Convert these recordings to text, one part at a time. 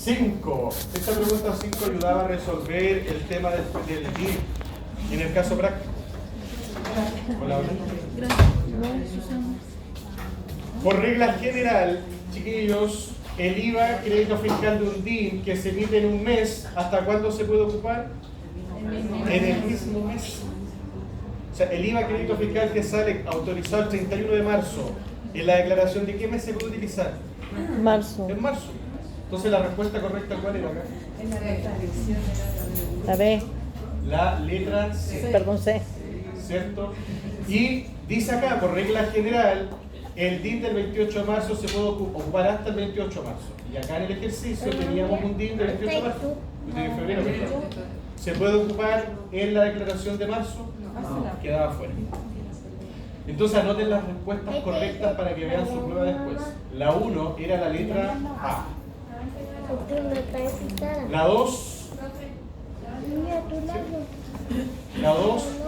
5. Esta pregunta 5 ayudaba a resolver el tema del DIN en el caso práctico. Hola, hola. Por regla general, chiquillos, el IVA, crédito fiscal de un DIN que se emite en un mes, ¿hasta cuándo se puede ocupar? En el mismo mes. O sea, el IVA, crédito fiscal que sale autorizado el 31 de marzo, ¿en la declaración de qué mes se puede utilizar? Marzo. En marzo. Entonces, ¿la respuesta correcta cuál era acá? La B. La letra C. Perdón, C. ¿Cierto? Y dice acá, por regla general, el DIN del 28 de marzo se puede ocupar hasta el 28 de marzo. Y acá en el ejercicio teníamos un DIN del 28 de marzo. De febrero, perdón. ¿Se puede ocupar en la declaración de marzo? No, quedaba fuera. Entonces anoten las respuestas correctas para que vean su prueba después. La 1 era la letra A. La 2,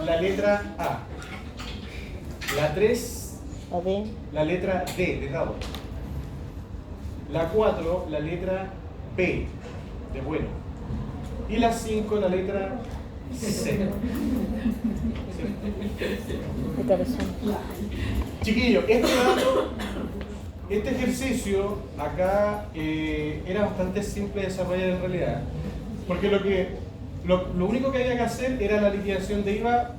la letra A. La 3, La D. la letra D de dado. La 4, la letra B de bueno. Y la 5, la letra C. Esta razón. Chiquillos, este ejercicio acá era bastante simple de desarrollar en realidad, porque lo único que había que hacer era la liquidación de IVA,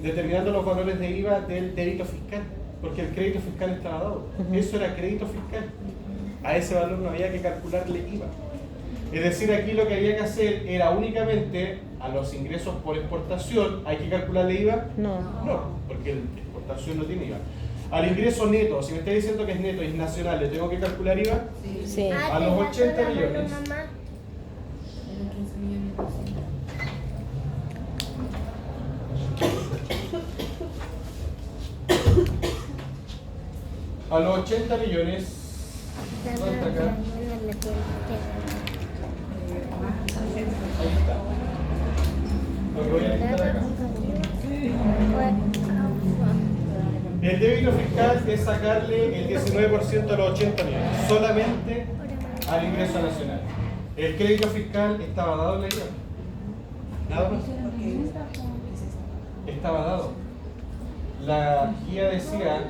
determinando los valores de IVA del débito fiscal, porque el crédito fiscal estaba dado. Eso era crédito fiscal. A ese valor no había que calcularle IVA. Es decir, aquí lo que había que hacer era únicamente a los ingresos por exportación. ¿Hay que calcularle IVA? No. No, porque la exportación no tiene IVA. Al ingreso neto, si me está diciendo que es neto y es nacional, ¿le tengo que calcular IVA? Sí. A los 80 millones. A los 80 millones. ¿Dónde está acá? Ahí está. Lo que voy a necesitar acá. El débito fiscal es sacarle el 19% a los 80 millones, solamente al ingreso nacional. El crédito fiscal estaba dado en la IVA. Nada más. Estaba dado. La guía decía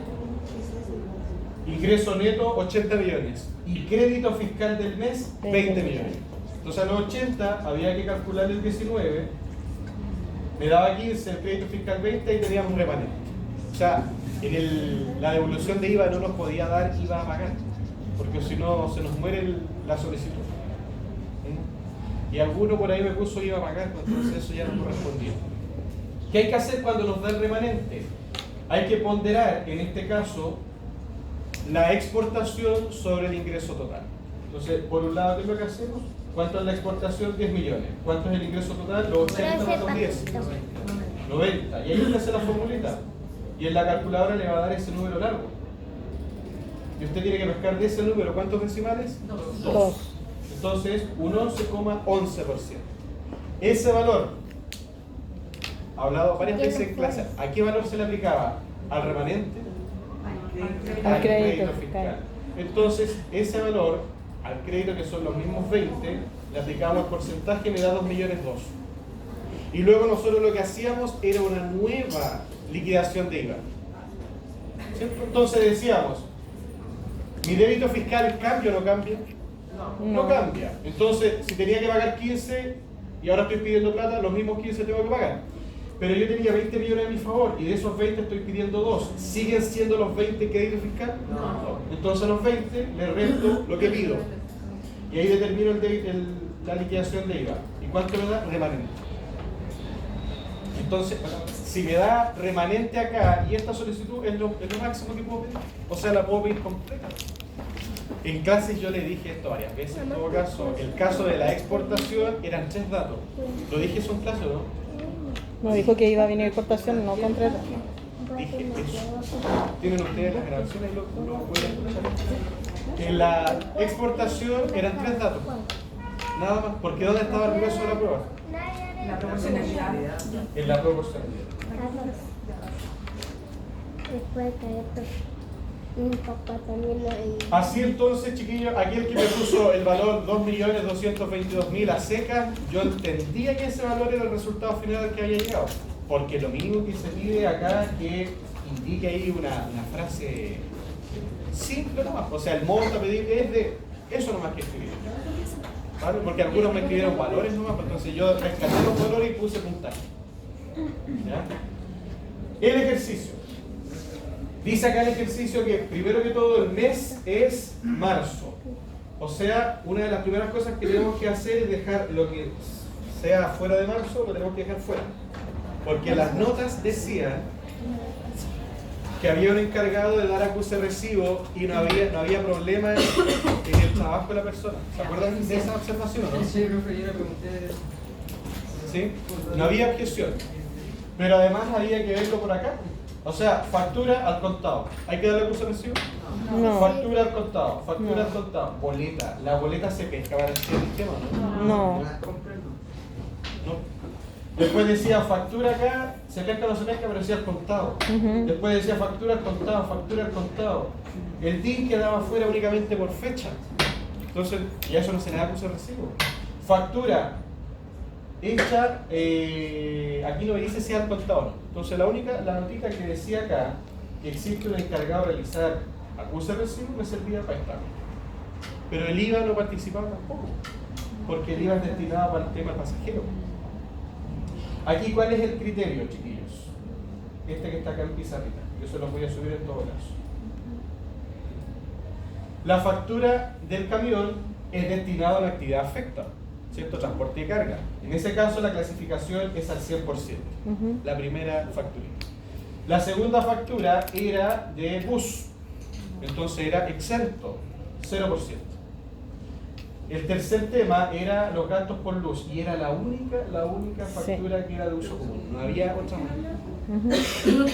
ingreso neto 80 millones y crédito fiscal del mes 20 millones. Entonces a los 80 había que calcular el 19, me daba 15, el crédito fiscal 20 y teníamos un remanente. O sea, la devolución de IVA no nos podía dar IVA a pagar, porque si no se nos muere la solicitud. Y alguno por ahí me puso IVA a pagar, entonces eso ya no correspondía. ¿Qué hay que hacer cuando nos da el remanente? Hay que ponderar, en este caso, la exportación sobre el ingreso total. Entonces, por un lado, ¿qué es lo que hacemos? ¿Cuánto es la exportación? 10 millones. ¿Cuánto es el ingreso total? Los 80 más los 10. 90. Y ahí usted hace la formulita. Y en la calculadora le va a dar ese número largo. Y usted tiene que pescar de ese número, ¿cuántos decimales? 2. Entonces, un 11,11%. Ese valor, hablado varias veces en clase, ¿a qué valor se le aplicaba? ¿Al remanente? Al crédito fiscal. Entonces, ese valor, al crédito que son los mismos 20, le aplicamos el porcentaje y me da 2 millones 2. Y luego nosotros lo que hacíamos era una nueva liquidación de IVA. ¿Cierto? Entonces decíamos, ¿mi débito fiscal cambia o no cambia? No cambia. Entonces, si tenía que pagar 15 y ahora estoy pidiendo plata, los mismos 15 tengo que pagar. Pero yo tenía 20 millones a mi favor y de esos 20 estoy pidiendo 2. ¿Siguen siendo los 20 crédito fiscal? No. Entonces a los 20 le resto lo que pido. Y ahí determino la liquidación de IVA. ¿Y cuánto me da? Remanente. Entonces, si me da remanente acá y esta solicitud es lo máximo que puedo pedir, o sea, la puedo pedir completa. En clases yo le dije esto varias veces, en todo caso, el caso de la exportación eran 3 datos. ¿Lo dije eso en clase o no? No dijo que iba a venir exportación, no contrato. Dije eso. Tienen ustedes las grabaciones y lo pueden escuchar. En la exportación eran 3 datos. Nada más. Porque ¿dónde estaba el grueso de la prueba? La proporcionalidad. En la proporcionalidad. Mi papá también ahí. Así entonces, chiquillos, aquí el que me puso el valor 2.222.000 a seca, yo entendía que ese valor era el resultado final al que había llegado. Porque lo mínimo que se pide acá es que indique ahí una frase simple nomás. O sea, el monto a pedir es de eso nomás que escribir. ¿Vale? Porque algunos me escribieron valores nomás, pues entonces yo rescaté los valores y puse puntaje. ¿Ya? El ejercicio. Dice acá el ejercicio que primero que todo el mes es marzo. O sea, una de las primeras cosas que tenemos que hacer es dejar lo que sea fuera de marzo, lo tenemos que dejar fuera. Porque las notas decían que había un encargado de dar acuse recibo y no había problema en el trabajo de la persona. ¿Se acuerdan de esa observación, no? Sí, profe, yo le pregunté. ¿Sí? No había objeción. Pero además había que verlo por acá. O sea, factura al contado. ¿Hay que darle acuse recibo? No. Factura al contado, factura al contado. Boleta. La boleta se pesca para el sistema, ¿no? No. No. Después decía factura acá, se pesca o no se pesca, pero decía al contado. Después decía factura al contado, factura al contado. El DIN quedaba fuera únicamente por fecha. Entonces, ya eso no se le da acuse recibo. Factura hecha, aquí no me dice si al contado o no. Entonces la notita que decía acá, que existe un encargado de realizar acuse recibo, me servía para estar. Pero el IVA no participaba tampoco, porque el IVA es destinado para el tema pasajero. Aquí, ¿cuál es el criterio, chiquillos? Este que está acá en pizarrita. Yo se los voy a subir en todo caso. La factura del camión es destinada a la actividad afecta, ¿cierto? Transporte y carga. En ese caso, la clasificación es al 100%. La primera factura. La segunda factura era de bus. Entonces era exento, 0%. El tercer tema era los gastos por luz y era la única factura que era de uso común, no había otra más.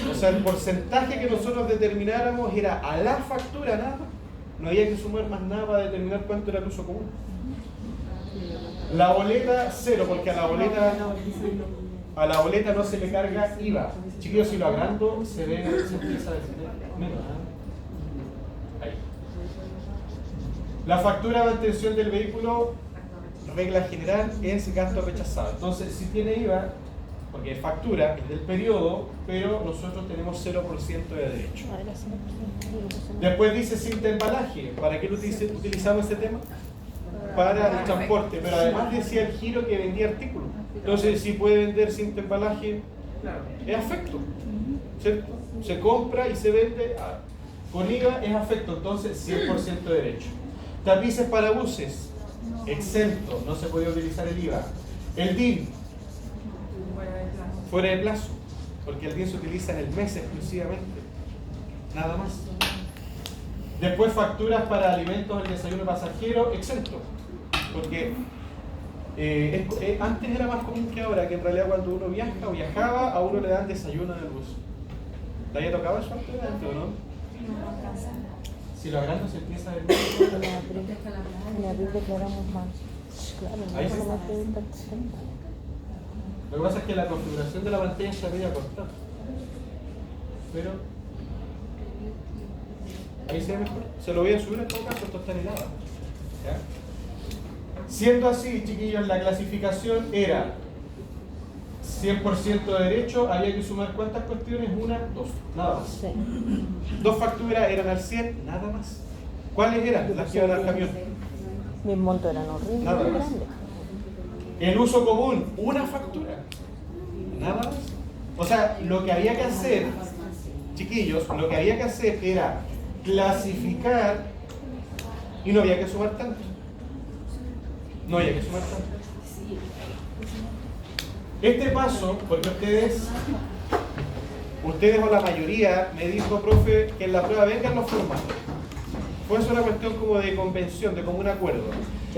O sea, el porcentaje que nosotros determináramos era a la factura nada, no había que sumar más nada para determinar cuánto era el uso común. La boleta, 0, porque a la boleta no se le carga IVA. Chiquillos, si lo agrando, se empieza a decir menos. Ahí. La factura de mantención del vehículo, regla general, es gasto rechazado. Entonces, si tiene IVA, porque es factura, es del periodo, pero nosotros tenemos 0% de derecho. Después dice cinta embalaje. ¿Para qué lo utilizamos este tema? Para el transporte, pero además decía el giro que vendía artículos. Entonces, si puede vender cinta embalaje, es afecto, ¿cierto? Se compra y se vende con IVA, es afecto, entonces 100% de derecho. Tapices para buses, exento, no se podía utilizar el IVA. El DIN, fuera de plazo, porque el DIN se utiliza en el mes exclusivamente, nada más. Después facturas para alimentos, el desayuno pasajero, exento, porque antes era más común que ahora, que en realidad cuando uno viaja o viajaba, a uno le dan desayuno en el bus. ¿Le había tocado eso antes o no? Si lo agrando se empieza a ver. En abril declaramos más. Claro, Ahí no sí. solamente de taxación. Lo que pasa es que la configuración de la pantalla está media cortada. Pero ahí se ve mejor. Se lo voy a subir en todo caso, esto está en helada. ¿Ya? Siendo así, chiquillos, la clasificación era 100% de derecho, había que sumar ¿cuántas cuestiones? Una, dos, nada más. Sí. Dos facturas eran al 100, nada más. ¿Cuáles eran? Las que iban al camión. Mis montos eran horribles, Nada muy más. grandes. El uso común, una factura. Nada más. O sea, lo que había que hacer, chiquillos, lo que había que hacer era clasificar y no había que sumar tanto. No había que sumar tanto. Este paso, porque ustedes o la mayoría me dijo, profe, que en la prueba vengan los formatos. Fue eso una cuestión como de convención, de común acuerdo.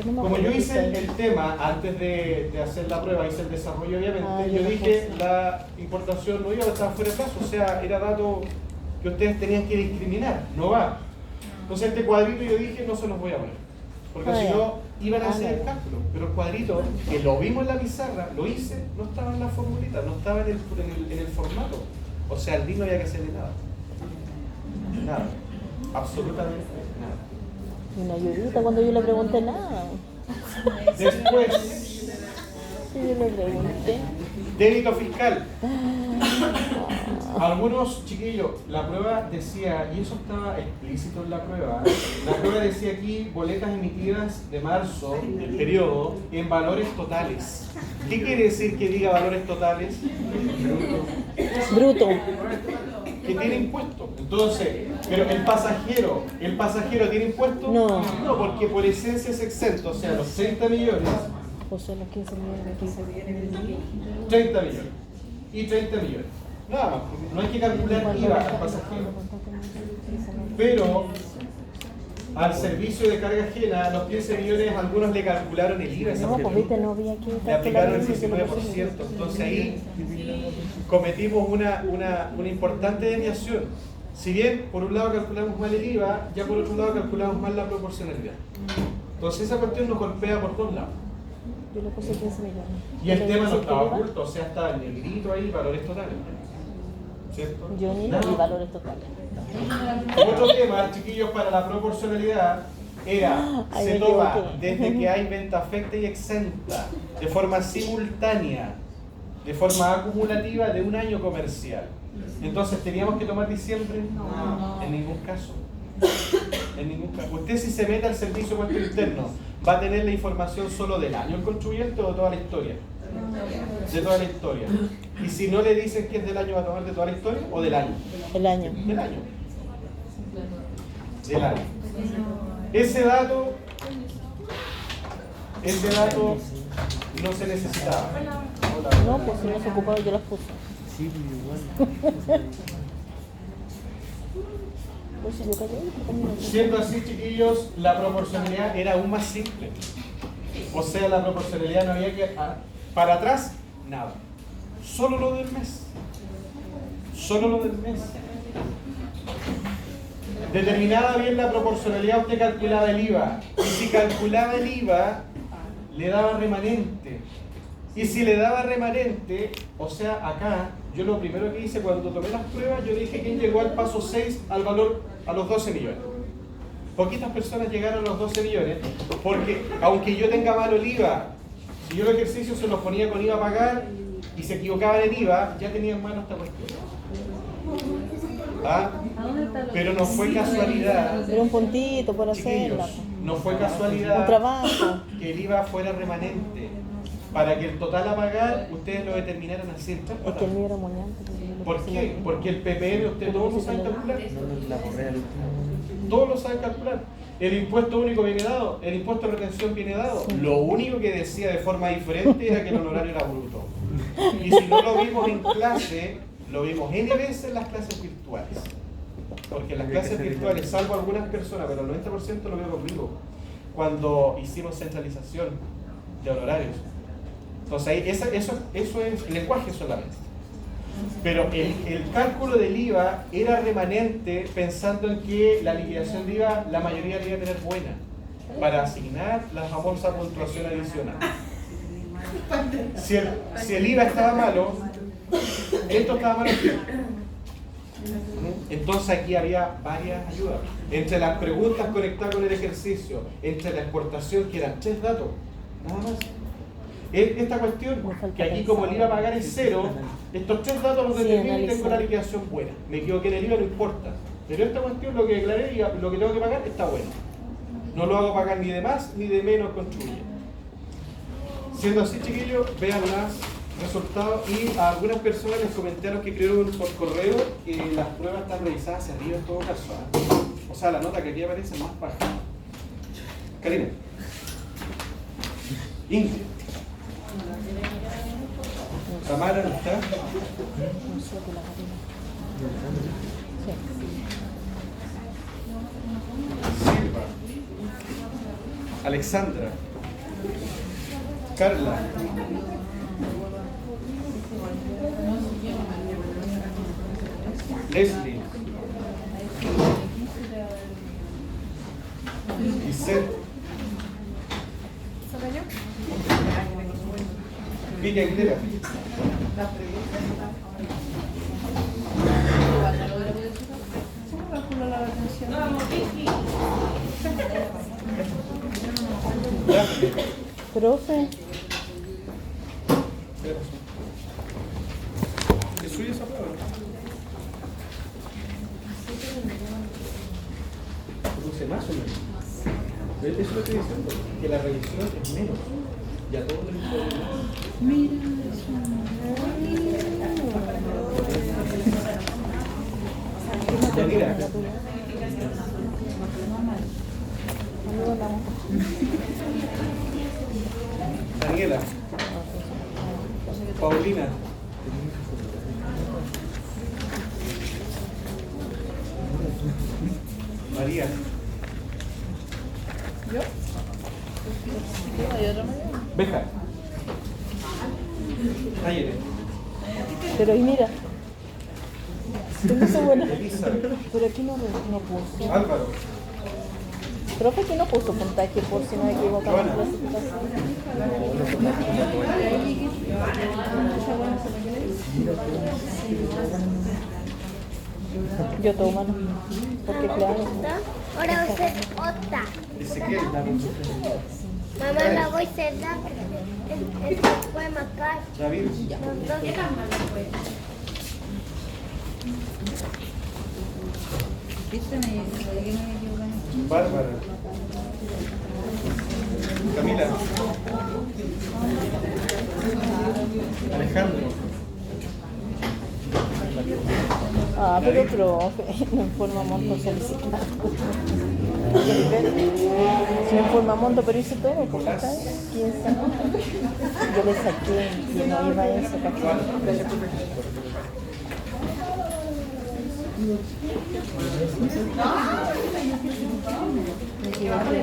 Como yo hice el tema antes de hacer la prueba, hice el desarrollo obviamente, yo dije la importación no iba a estar fuera de plazo, o sea, era dato que ustedes tenían que discriminar, no va. Entonces este cuadrito yo dije no se los voy a poner, porque si no iban a hacer el cálculo, pero el cuadrito que lo vimos en la pizarra, lo hice, no estaba en la formulita, no estaba en el formato, o sea, el DIN no había que hacerle nada. Nada. Absolutamente nada. Y una ayudita cuando yo le pregunté nada. Después, Sí, yo le pregunté. débito fiscal. Algunos chiquillos, la prueba decía, y eso estaba explícito en la prueba decía aquí boletas emitidas de marzo, del periodo, en valores totales. ¿Qué quiere decir que diga valores totales? Bruto. Que tiene impuesto. Entonces, pero el pasajero tiene impuesto? No. No, porque por esencia es exento, o sea, los 30 millones, O sea, los 15 millones. 30 millones y 30 millones. Nada más, no hay que calcular IVA al pasajero. Pero al servicio de carga ajena, los 15 millones, algunos le calcularon el IVA a esa No, pues mujer. viste, no había que Le aplicaron el eso, que lo 19%. Entonces ahí cometimos una importante desviación. Si bien por un lado calculamos mal el IVA, ya por otro lado calculamos mal la proporcionalidad. Entonces esa cuestión nos golpea por todos lados. Yo le puse 15 millones. Y el tema no estaba ¿Iba? oculto, o sea, estaba en negrito ahí, valores totales. ¿Cierto? Yo ni le Nada. di valores totales. Otro tema, chiquillos, para la proporcionalidad era, Ahí se me toma equivoqué. desde que hay venta afecta y exenta, de forma simultánea, de forma acumulativa de un año comercial. Entonces, ¿teníamos que tomar diciembre? No. En ningún caso. En ningún caso. Usted, si se mete al servicio puesto interno, ¿va a tener la información solo del año el contribuyente o de toda la historia? De toda la historia. Y si no le dicen que es del año, ¿va a tomar de toda la historia o del año? El año. Del año. Del año. Ese dato no se necesitaba. No, pues si no se ocupaba yo las puse. Sí, igual. Pues si yo callé, también lo puse. Siendo así, chiquillos, la proporcionalidad era aún más simple. O sea, la proporcionalidad no había que... para atrás, nada. Solo lo del mes. Solo lo del mes. Determinada bien la proporcionalidad, usted calculaba el IVA. Y si calculaba el IVA, le daba remanente. Y si le daba remanente, o sea, acá, yo lo primero que hice cuando tomé las pruebas, yo dije quién llegó al paso 6 al valor, a los 12 millones. Poquitas personas llegaron a los 12 millones, porque aunque yo tenga malo el IVA, si yo los ejercicios se los ponía con IVA a pagar y se equivocaban en IVA, ya tenía en mano esta cuestión. ¿Ah? Pero no fue casualidad, Era un puntito por chiquillos, hacerla. no fue Un casualidad trabajo. que el IVA fuera remanente. Para que el total a pagar, ustedes lo determinaran así. Es que el mío era moñante. ¿Por qué? Porque el PPM, ustedes todos lo saben calcular. No la borré al último. Todos lo saben calcular. El impuesto único viene dado, el impuesto de retención viene dado. Lo único que decía de forma diferente era que el honorario era bruto. Y si no lo vimos en clase, lo vimos N veces en las clases virtuales. Porque en las clases virtuales, salvo algunas personas, pero el 90% lo veo conmigo, cuando hicimos centralización de honorarios. Entonces ahí, eso es lenguaje solamente. Pero el cálculo del IVA era remanente pensando en que la liquidación de IVA la mayoría la iba a tener buena para asignar la famosa puntuación adicional. Si el IVA estaba malo, esto estaba malo. Entonces aquí había varias ayudas. Entre las preguntas conectadas con el ejercicio, entre la exportación, que eran 3 datos, nada más. Esta cuestión, que aquí como el IVA a pagar es 0, estos 3 datos los determino y tengo la liquidación buena. Me equivoqué en el IVA, no importa. Pero esta cuestión, lo que declaré y lo que tengo que pagar, está bueno. No lo hago pagar ni de más ni de menos construye. Siendo así, chiquillos, vean los resultados. Y a algunas personas les comentaron que escribieron por correo que las pruebas están revisadas hacia arriba en todo caso. O sea, la nota que aquí aparece es más baja. Karina. Ingrid. Tamara, ¿no está? No sé, que la Karina. Sí. Silva. Alexandra. Carla. Leslie. Lisette. Vicky Aguilera. ¿Cómo calcula la retención? Profe, ¿Es suya esa prueba? Produce más o menos. Eso es lo que estoy diciendo, que la revisión es menos. Ya todo lo más. Yanira. Daniela. Paulina. María. Beja. Nayere. pero y mira, tengo esa buena. Elizabeth. Pero aquí no puso. Álvaro. Profe, aquí no puso puntaje por si no me equivoco en la clasificación. Yo tomo mano. Porque claro. Ahora voy a ser otra. Ezequiel. Mamá, la voy a hacer el poema acá. David. Los dos. Bárbara. Camila. Alejandro. Ah, pero profe, no informa monto solicitado. No informa monto, pero hice todo, ¿por qué está ahí? ¿Quién sabe? Yo le saqué y no iba a eso, ¿cachai? Me equivoqué. No se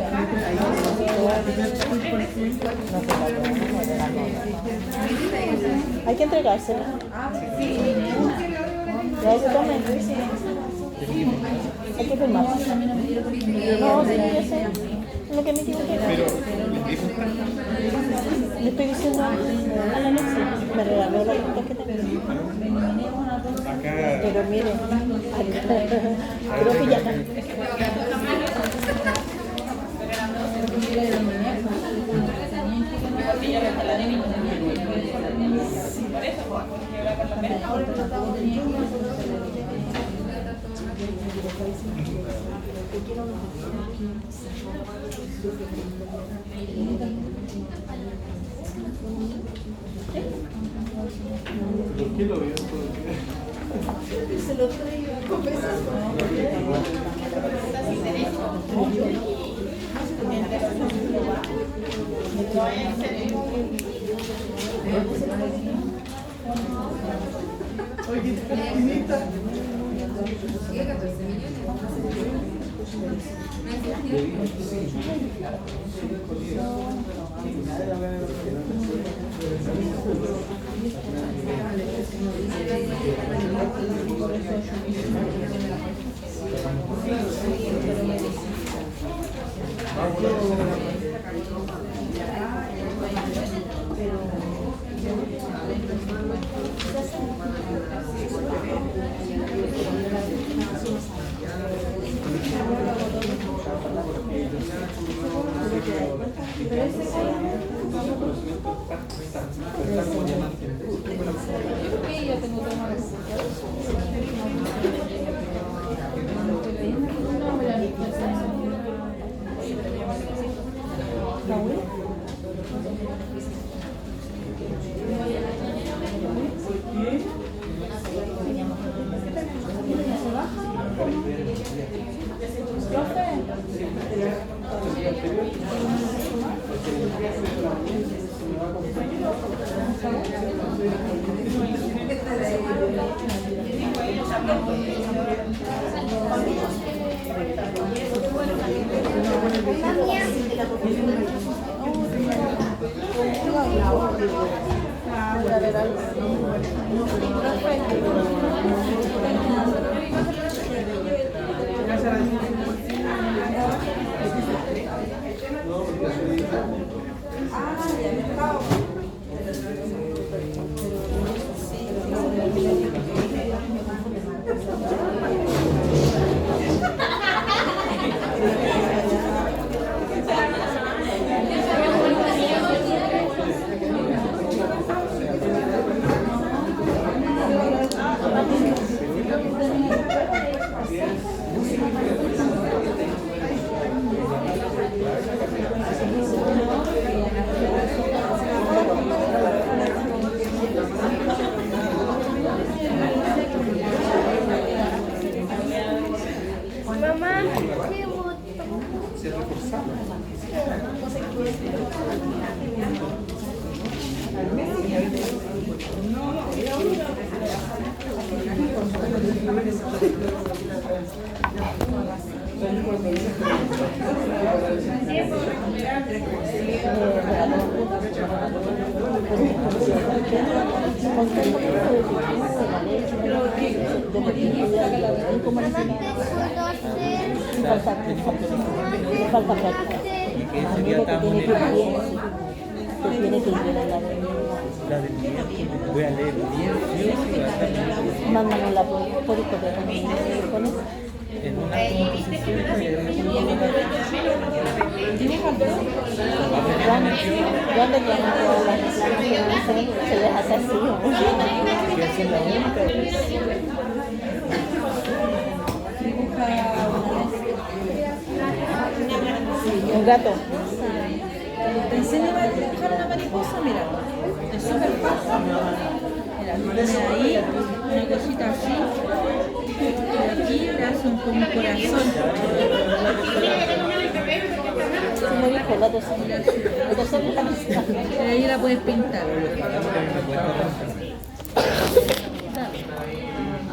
la hay que entregársela. Ya yo también. Hay que firmar. No, sí, ya sé. Lo que me equivoqué. Le estoy diciendo a la Alexia. Me regaló la carta que tengo. Acá. Pero miren, acá. Creo que ya está. ¿Por qué lo vio? Falta práctica. ¿Y qué sería tan Tiene que ir bien. Te tiene que ir bien en la La del miércoles. Voy a leer bien, sí o sí, va a estar bien. mándanosla por correo con eso. En una composición ¿Dónde tienen todas las reclamaciones? Se les hace así, ¿o? que es la única. Un gato. Te enseño a dibujar una mariposa, mira. Es súper fácil. Mira, tú pones ahí una cosita así. Y aquí le hacen como un corazón. Sí, me dijo el otro sí. El tercero también. Y ahí la puedes pintar. A mí también me cuesta tanto.